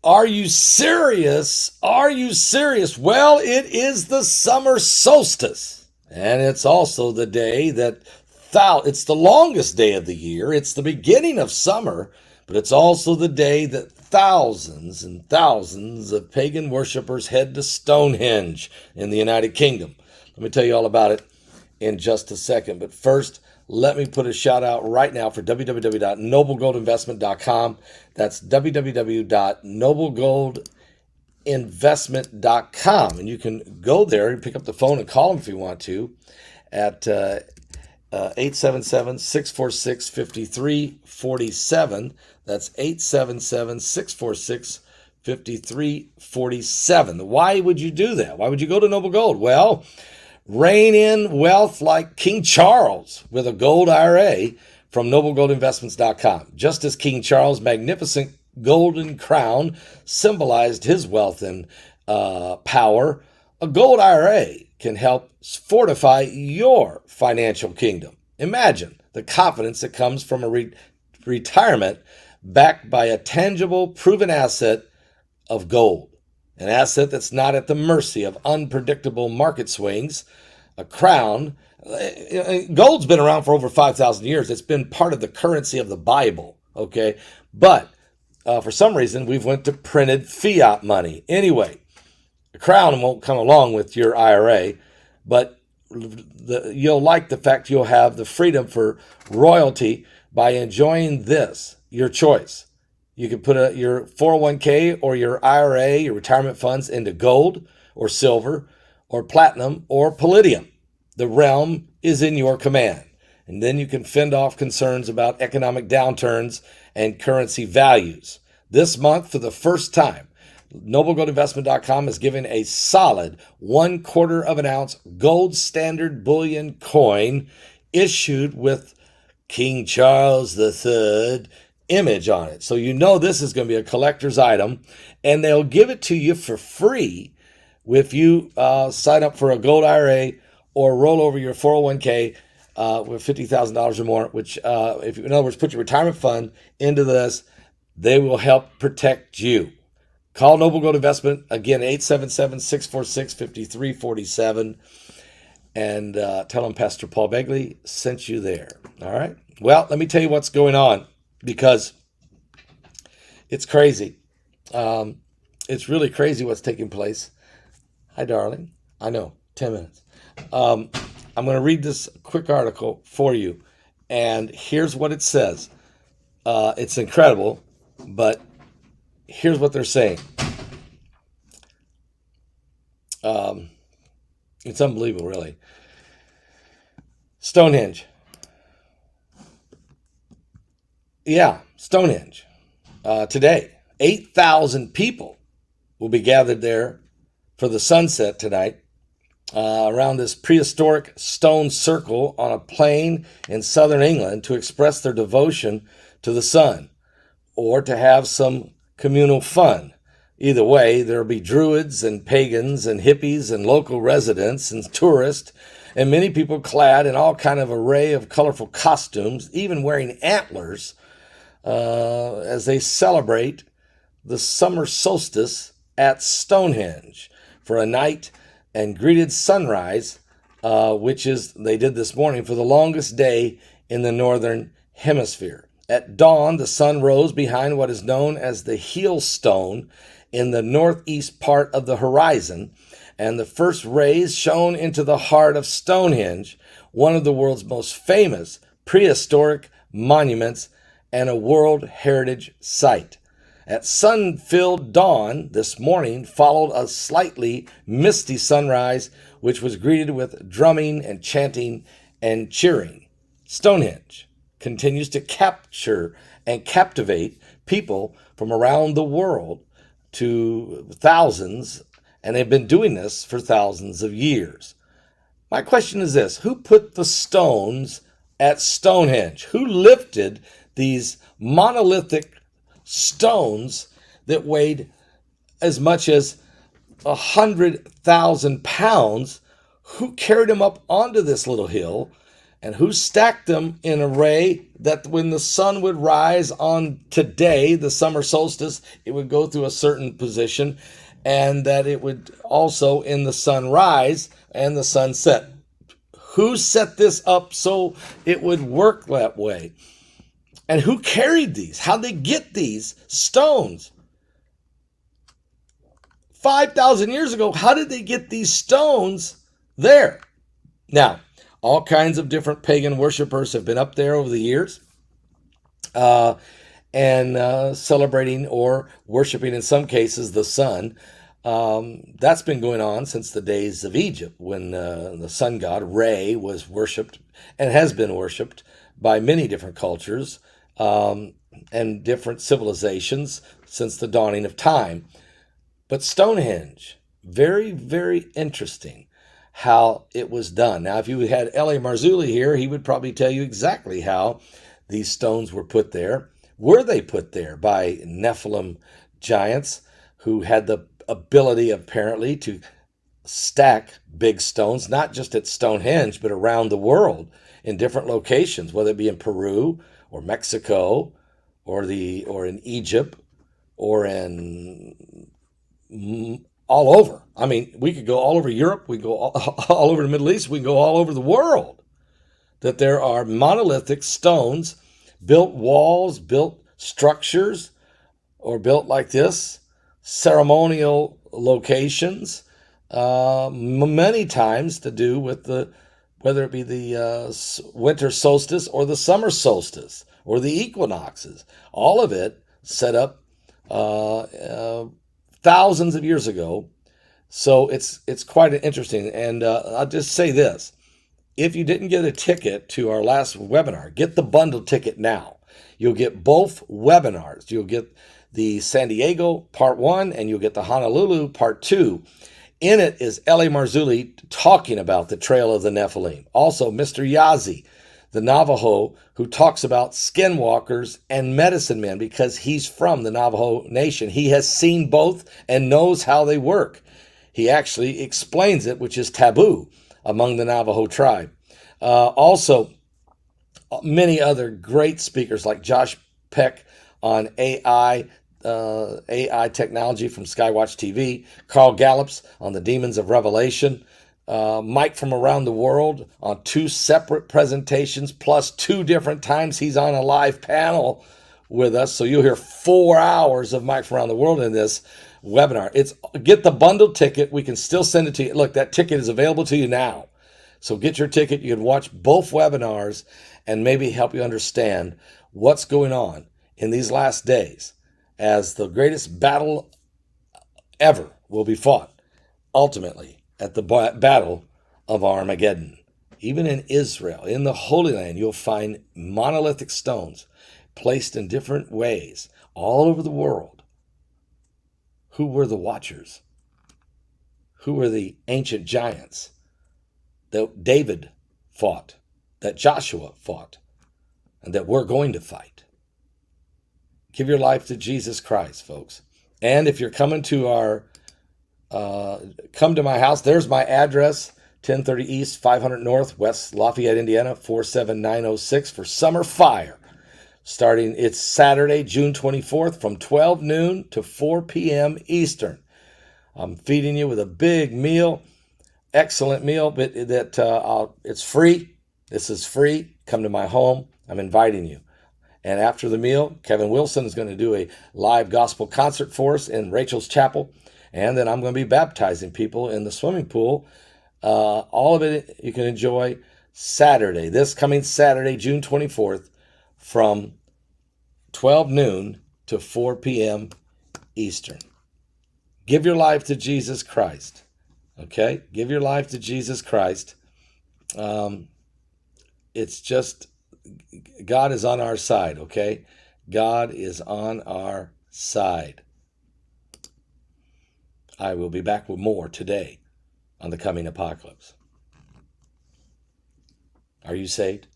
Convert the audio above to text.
Are you serious? Are you serious? Well, it is the summer solstice. And it's also the day that it's the longest day of the year. It's the beginning of summer, but it's also the day that thousands and thousands of pagan worshippers head to Stonehenge in the United Kingdom. Let me tell you all about it in just a second. But first, let me put a shout out right now for www.noblegoldinvestment.com. That's www.noblegoldinvestment.com. And you can go there and pick up the phone and call them if you want to at 877-646-5347. That's 877-646-5347. Why would you do that? Why would you go to Noble Gold? Well, rein in wealth like King Charles with a gold IRA from noblegoldinvestments.com. Just as King Charles' magnificent golden crown symbolized his wealth and power, a gold IRA can help fortify your financial kingdom. Imagine the confidence that comes from a retirement backed by a tangible, proven asset of gold. An asset that's not at the mercy of unpredictable market swings. A crown. Gold's been around for over 5,000 years. It's been part of the currency of the Bible, okay? But for some reason, we've went to printed fiat money. Anyway, a crown won't come along with your IRA, but you'll like the fact you'll have the freedom for royalty by enjoying this, your choice. You can put your 401k or your IRA, your retirement funds, into gold or silver or platinum or palladium. The realm is in your command. And then you can fend off concerns about economic downturns and currency values. This month, for the first time, NobleGoldInvestment.com is giving a solid 1/4 of an ounce gold standard bullion coin issued with King Charles III image on it. So you know this is going to be a collector's item, and they'll give it to you for free if you sign up for a gold IRA or roll over your 401k with $50,000 or more, which if you, in other words, put your retirement fund into this, they will help protect you. Call Noble Gold Investment, again, 877-646-5347, and tell them Pastor Paul Begley sent you there. All right? Well, let me tell you what's going on, because it's crazy. It's really crazy what's taking place. Hi, darling. I know, 10 minutes. I'm going to read this quick article for you, and here's what it says. It's incredible, but here's what they're saying. It's unbelievable, really. Stonehenge. Yeah, Stonehenge. Today, 8,000 people will be gathered there for the sunset tonight around this prehistoric stone circle on a plain in southern England to express their devotion to the sun or to have some communal fun. Either way, there'll be druids and pagans and hippies and local residents and tourists and many people clad in all kind of array of colorful costumes, even wearing antlers, as they celebrate the summer solstice at Stonehenge for a night and greeted sunrise, which is they did this morning for the longest day in the northern hemisphere. At dawn, the sun rose behind what is known as the heel stone in the northeast part of the horizon, and the first rays shone into the heart of Stonehenge, one of the world's most famous prehistoric monuments and a World Heritage Site. At sun-filled dawn this morning followed a slightly misty sunrise, which was greeted with drumming and chanting and cheering. Stonehenge continues to capture and captivate people from around the world to thousands, and they've been doing this for thousands of years. My question is this: who put the stones at Stonehenge? Who lifted these monolithic stones that weighed as much as 100,000 pounds? Who carried them up onto this little hill And who stacked them in an array that when the sun would rise on today, the summer solstice, it would go through a certain position, and that it would also in the sunrise and the sunset. Who set this up so it would work that way? And who carried these? How'd they get these stones? 5,000 years ago, how did they get these stones there? Now, all kinds of different pagan worshipers have been up there over the years and celebrating or worshiping, in some cases, the sun. That's been going on since the days of Egypt, when the sun god Re was worshipped and has been worshipped by many different cultures and different civilizations since the dawning of time. But Stonehenge, very, very interesting how it was done. Now, if you had L.A. Marzulli here, he would probably tell you exactly how these stones were put there. Were they put there by Nephilim giants who had the ability, apparently, to stack big stones, not just at Stonehenge, but around the world in different locations, whether it be in Peru or Mexico or in Egypt or in all over. I mean, we could go all over Europe, we go all over the Middle East, we can go all over the world. That there are monolithic stones, built walls, built structures, or built like this, ceremonial locations, many times to do with whether it be the winter solstice or the summer solstice or the equinoxes. All of it set up thousands of years ago. So it's quite interesting. And I'll just say this. If you didn't get a ticket to our last webinar, get the bundle ticket now. You'll get both webinars. You'll get the San Diego part 1 and you'll get the Honolulu part 2. In it is L.A. Marzulli talking about the Trail of the Nephilim. Also, Mr. Yazi, the Navajo, who talks about skinwalkers and medicine men because he's from the Navajo Nation. He has seen both and knows how they work. He actually explains it, which is taboo among the Navajo tribe. Also, many other great speakers like Josh Peck on AI technology from Skywatch TV, Carl Gallups on the Demons of Revelation, Mike from around the world on 2 separate presentations, plus 2 different times he's on a live panel with us. So you'll hear 4 hours of Mike from around the world in this webinar. Get the bundle ticket. We can still send it to you. Look, that ticket is available to you now. So get your ticket. You can watch both webinars and maybe help you understand what's going on in these last days as the greatest battle ever will be fought ultimately at the Battle of Armageddon. Even in Israel, in the Holy Land, you'll find monolithic stones placed in different ways all over the world. Who were the watchers? Who were the ancient giants that David fought, that Joshua fought, and that we're going to fight? Give your life to Jesus Christ, folks. And if you're coming to come to my house, there's my address, 1030 East, 500 North, West Lafayette, Indiana, 47906 for Summer Fire. It's Saturday, June 24th from 12 noon to 4 p.m. Eastern. I'm feeding you with a big meal, excellent meal, but it's free. This is free. Come to my home. I'm inviting you. And after the meal, Kevin Wilson is going to do a live gospel concert for us in Rachel's Chapel. And then I'm going to be baptizing people in the swimming pool. All of it you can enjoy Saturday, this coming Saturday, June 24th, from 12 noon to 4 p.m. Eastern. Give your life to Jesus Christ. Okay? Give your life to Jesus Christ. It's just, God is on our side, okay? God is on our side. I will be back with more today on the coming apocalypse. Are you saved?